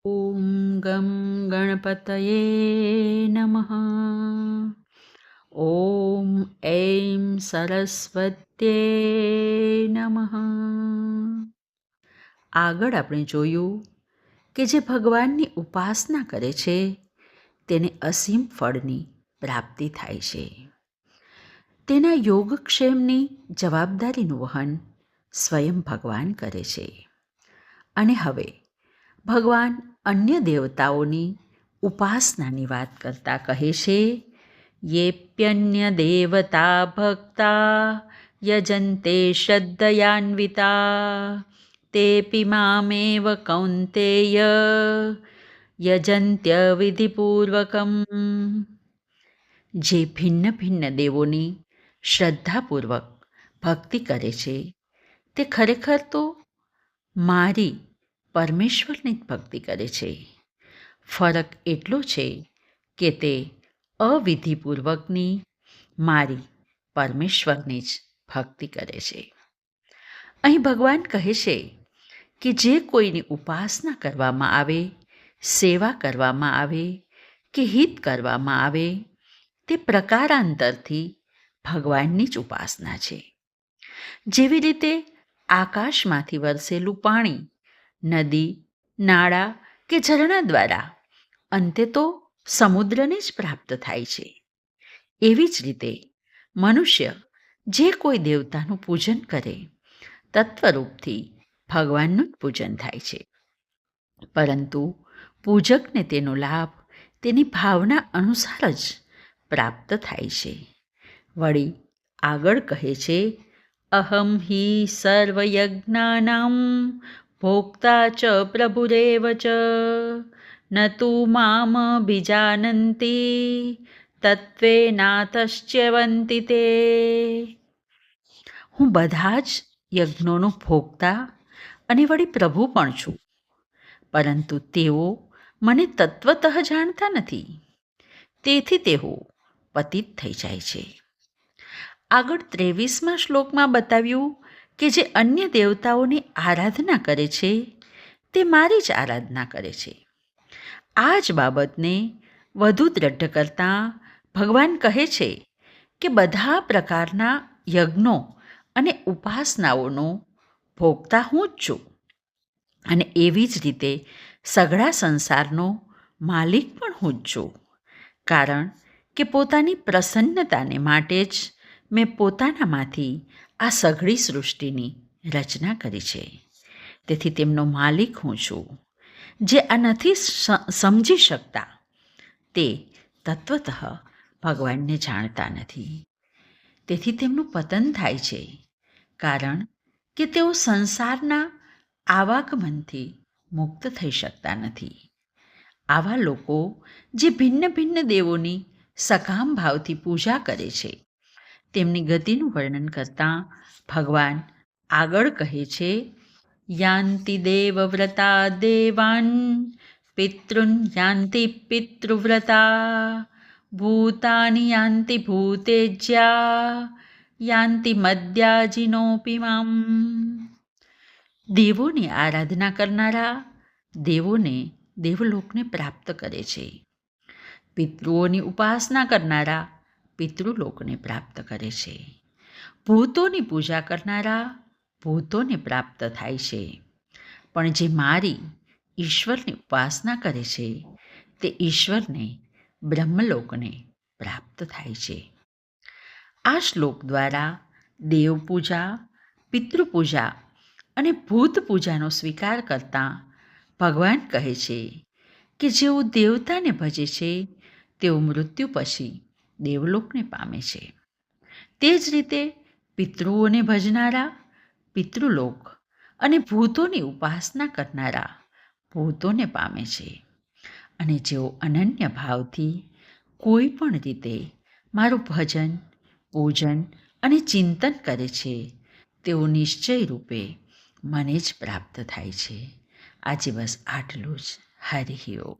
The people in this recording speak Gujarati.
ॐ गं गणपतये नमः। ॐ ऐं સરસ્વત્યે નમઃ. આગળ આપણે જોયું કે જે ભગવાનની ઉપાસના કરે છે તેને અસીમ ફળની પ્રાપ્તિ થાય છે. તેના યોગક્ષેમની જવાબદારીનું વહન સ્વયં ભગવાન કરે છે. અને હવે ભગવાન અન્ય દેવતાઓની ઉપાસનાની વાત કરતા કહે છે, યેપ્યન્ય દેવતા ભક્તા યજન્તે શ્રદ્ધયાન્વિતા તેપી મામેવ કૌંતેય યજન્ત્ય વિધિપૂર્વકમ. જે ભિન્ન ભિન્ન દેવોની શ્રદ્ધાપૂર્વક ભક્તિ કરે છે તે ખરેખર તો મારી પરમેશ્વરની જ ભક્તિ કરે છે. ફરક એટલો છે કે તે અવિધિપૂર્વકની મારી પરમેશ્વરની જ ભક્તિ કરે છે. અહીં ભગવાન કહે છે કે જે કોઈની ઉપાસના કરવામાં આવે, સેવા કરવામાં આવે કે હિત કરવામાં આવે તે પ્રકારાંતરથી ભગવાનની જ ઉપાસના છે. જેવી રીતે આકાશમાંથી વરસેલું પાણી નદી, નાળા કે ઝરણા દ્વારા અંતે તો સમુદ્રને જ પ્રાપ્ત થાય છે, એવી જ રીતે મનુષ્ય જે કોઈ દેવતાનું પૂજન કરે તત્વરૂપથી ભગવાનનું જ પૂજન થાય છે. પરંતુ પૂજકને તેનો લાભ તેની ભાવના અનુસાર જ પ્રાપ્ત થાય છે. વળી આગળ કહે છે, અહમ હિ સર્વયજ્ઞાનાં ભોક્તા ચ પ્રભુરેવ ચ ન તુ મામ બીજાનંતી તત્વેનાતશ્ચ્યવંતિ તે. હું બધા જ યજ્ઞોનો ભોગતા અને વળી પ્રભુ પણ છું, પરંતુ તેઓ મને તત્વતઃ જાણતા નથી, તેથી તેઓ પતિત થઈ જાય છે. આગળ 23મા શ્લોકમાં બતાવ્યું કે જે અન્ય દેવતાઓની આરાધના કરે છે તે મારી જ આરાધના કરે છે. આ જ બાબતને વધુ દ્રઢ કરતાં ભગવાન કહે છે કે બધા પ્રકારના યજ્ઞો અને ઉપાસનાઓનો ભોગતા હું જ છું, અને એવી જ રીતે સઘળા સંસારનો માલિક પણ હું જ છું. કારણ કે પોતાની પ્રસન્નતાને માટે જ મેં પોતાનામાંથી આ સઘળી સૃષ્ટિની રચના કરી છે. તેથી તેમનો માલિક હું છું. જે આ નથી સમજી શકતા તે તત્વતઃ ભગવાનને જાણતા નથી. તેથી તેમનું પતન થાય છે, કારણ કે તેઓ સંસારના આવાગમનથી મુક્ત થઈ શકતા નથી. આવા લોકો જે ભિન્ન ભિન્ન દેવોની સકામ ભાવથી પૂજા કરે છે તેમની ગતિનું વર્ણન કરતાં ભગવાન આગળ કહે છે, યાન્તિ દેવવ્રતા દેવાન પિતૃન યાન્તિ પિતૃવ્રતા ભૂતાની યાન્તિ ભૂતેજ્યા યાન્તિ મદ્યાજીનોપી મામ. દેવોની આરાધના કરનારા દેવોને દેવલોકને પ્રાપ્ત કરે છે. પિતૃઓની ઉપાસના કરનારા પિતૃલોકને પ્રાપ્ત કરે છે. ભૂતોની પૂજા કરનારા ભૂતોને પ્રાપ્ત થાય છે. પણ જે મારી ઈશ્વરની ઉપાસના કરે છે તે ઈશ્વરને બ્રહ્મલોકને પ્રાપ્ત થાય છે. આ શ્લોક દ્વારા દેવપૂજા, પિતૃપૂજા અને ભૂત પૂજાનો સ્વીકાર કરતાં ભગવાન કહે છે કે જેઓ દેવતાને ભજે છે તેઓ મૃત્યુ પછી દેવલોકને પામે છે. તે જ રીતે પિતૃઓને ભજનારા પિતૃલોક અને ભૂતોની ઉપાસના કરનારા ભૂતોને પામે છે. અને જેઓ અનન્ય ભાવથી કોઈ પણ રીતે મારું ભજન, પૂજન અને ચિંતન કરે છે તેઓ નિશ્ચય રૂપે મને જ પ્રાપ્ત થાય છે. આજે બસ આટલું જ. હરિ ઓમ.